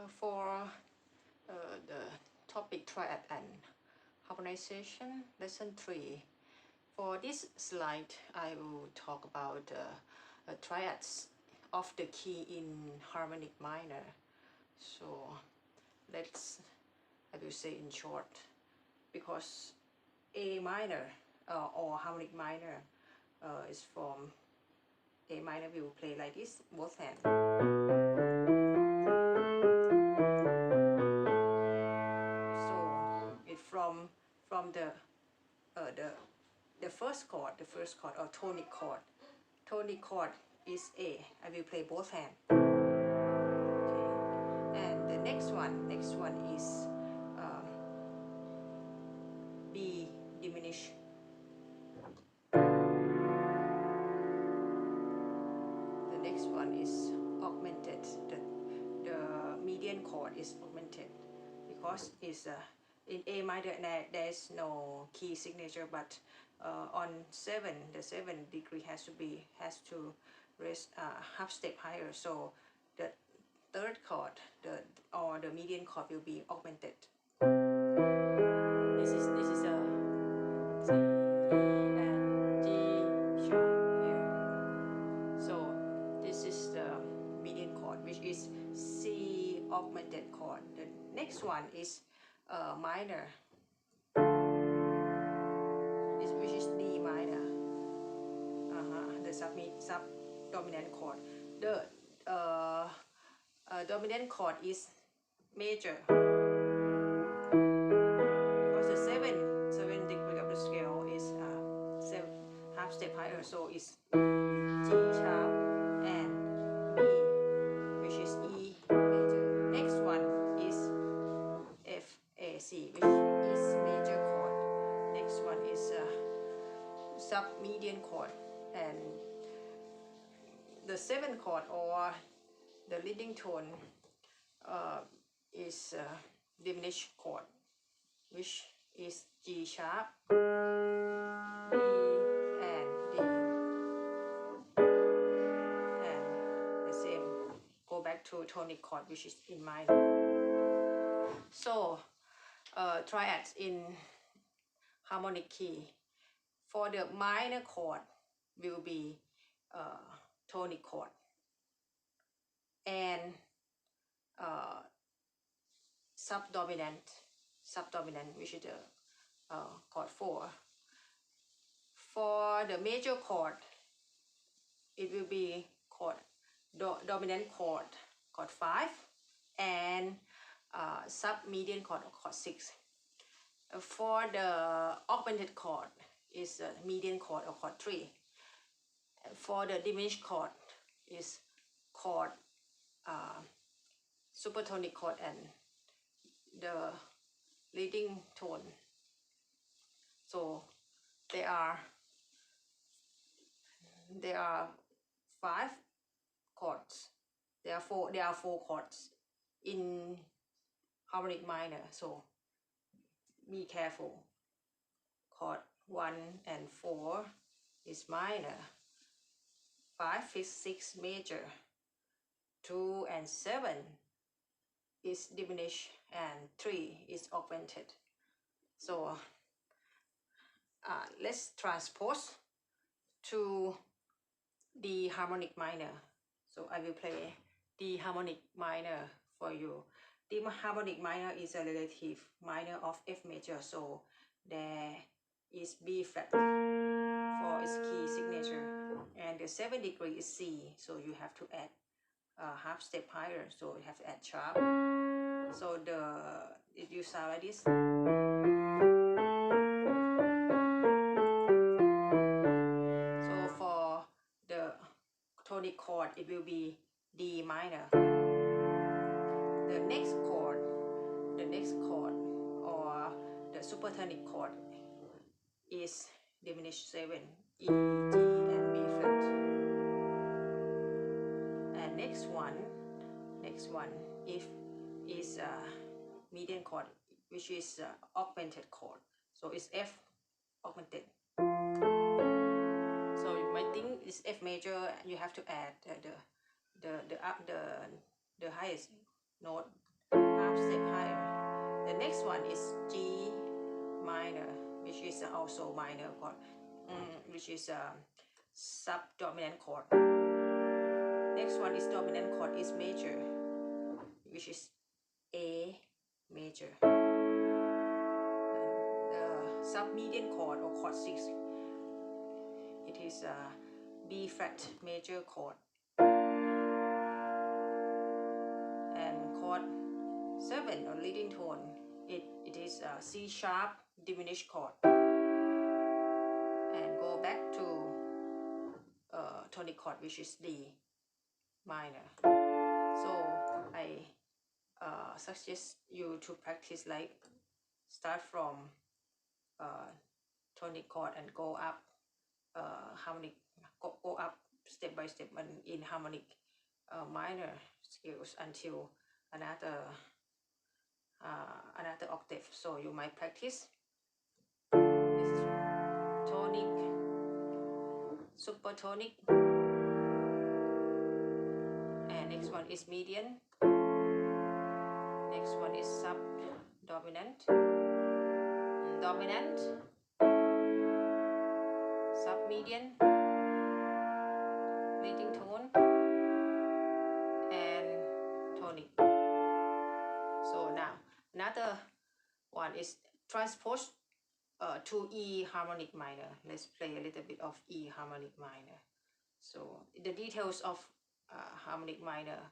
For the topic Triad and Harmonization, Lesson 3. For this slide, I will talk about triads of the key in harmonic minor. So I will say in short, because A minor or harmonic minor is from A minor, we will play like this, both hands. From the first chord, or tonic chord. Tonic chord is A. I will play both hands. Okay. And the next one is B diminished. The next one is augmented. The median chord is augmented because it's in A minor there is no key signature, but on the 7th degree has to raise half step higher. So the third chord, the median chord will be augmented. This is a C, E, and G sharp here. So this is the median chord, which is C augmented chord. The next one is minor, which is D minor, the sub-dominant chord. The dominant chord is major, because the 7th degree of the scale is half step higher, so it's G sharp and B, which is E major. Next one is F A C, which is major chord. Next one is sub-median chord, and the 7th chord or the leading tone is diminished chord, which is G sharp, B, and D, and the same go back to tonic chord, which is in minor. So triads in harmonic key. For the minor chord will be tonic chord and subdominant, which is the chord 4. For the major chord, it will be chord dominant chord 5 and sub-median chord 6. For the augmented chord is median chord or chord 3. For the diminished chord is chord supertonic chord and the leading tone. So there are 5 chords. There are four chords in harmonic minor. So be careful. Chord 1 and 4 is minor. 5 is 6 major. 2 and 7 is diminished, and 3 is augmented. So let's transpose to the harmonic minor. So I will play the harmonic minor for you. The harmonic minor is a relative minor of F major, so there is B flat for its key signature, and the 7th degree is C, so you have to add half step higher, so you have to add sharp. So it will sound like this. So for the tonic chord, it will be D minor. The next chord or the supertonic chord is diminished 7, E, G, and B flat. And next one is median chord, which is augmented chord. So it's F augmented. So you might think it's F major. You have to add the highest note half step higher. The next one is G minor, which is also minor chord, which is a subdominant chord. Next one is dominant chord is major, which is A major. The submedian chord or chord 6, it is a B flat major chord. And chord 7 or leading tone, it is a C sharp diminished chord. And go back to tonic chord, which is D minor. So I suggest you to practice like start from tonic chord and go up harmonic, go up step by step in harmonic minor scales until another octave. So you might practice this is tonic, supertonic, and next one is median, next one is subdominant, dominant, submedian, leading tone, and tonic. So now another one is transpose to E harmonic minor. Let's play a little bit of E harmonic minor. So the details of harmonic minor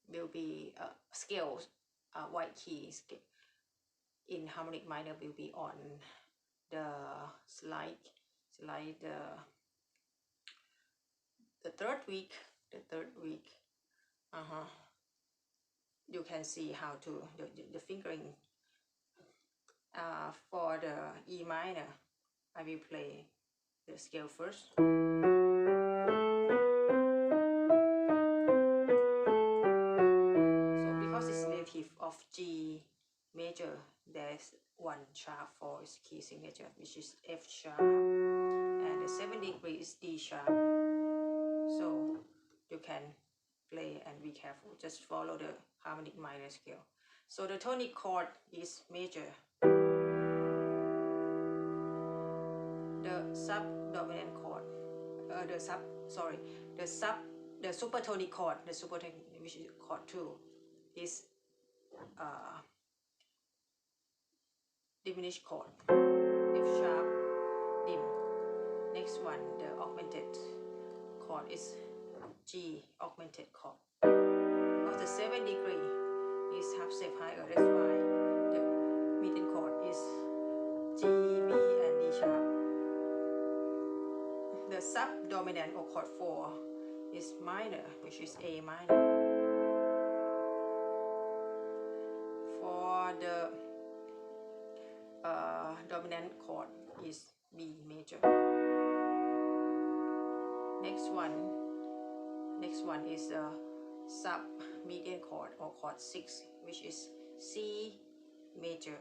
will be scales, white key scale in harmonic minor will be on the slide the third week. You can see how to the fingering. For the E minor, I will play the scale first. So because it's relative of G major, there's one sharp for its key signature, which is F sharp, and the 7 degree is D sharp. So you can play and be careful, just follow the harmonic minor scale. So the tonic chord is major. The subdominant chord, the supertonic chord, which is chord 2, is diminished chord, F sharp dim. Next one, the augmented chord is G augmented chord. Because the 7 degree is half step higher, that's why the median chord is G, B, and D sharp. The subdominant or chord 4 is minor, which is A minor. For the dominant chord is B major. Next one is a sub-median chord or chord 6, which is C major.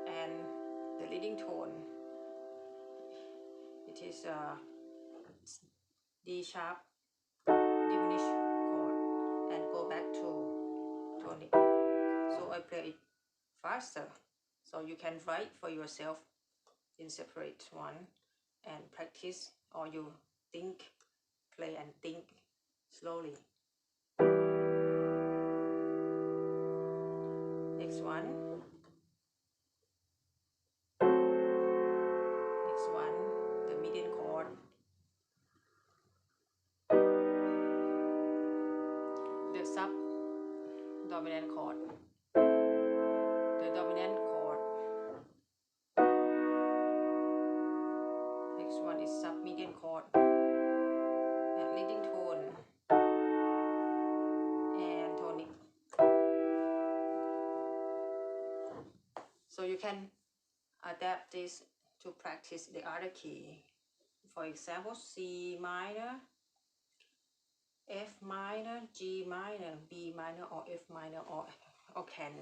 And the leading tone, it is a D sharp diminished chord, and go back to tonic. So I play it faster, so you can write for yourself in separate one and practice, or you play and think slowly. Next one, the median chord, the subdominant chord, the dominant chord. Next one is submedian chord, and leading tone, and tonic. So you can adapt this to practice the other key. For example, C minor, F minor, G minor, B minor, or F minor, or can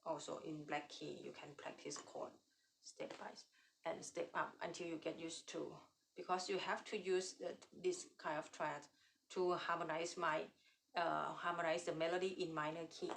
also in black key. You can practice chord step by and step up until you get used to, because you have to use this kind of triad to harmonize my harmonize the melody in minor key.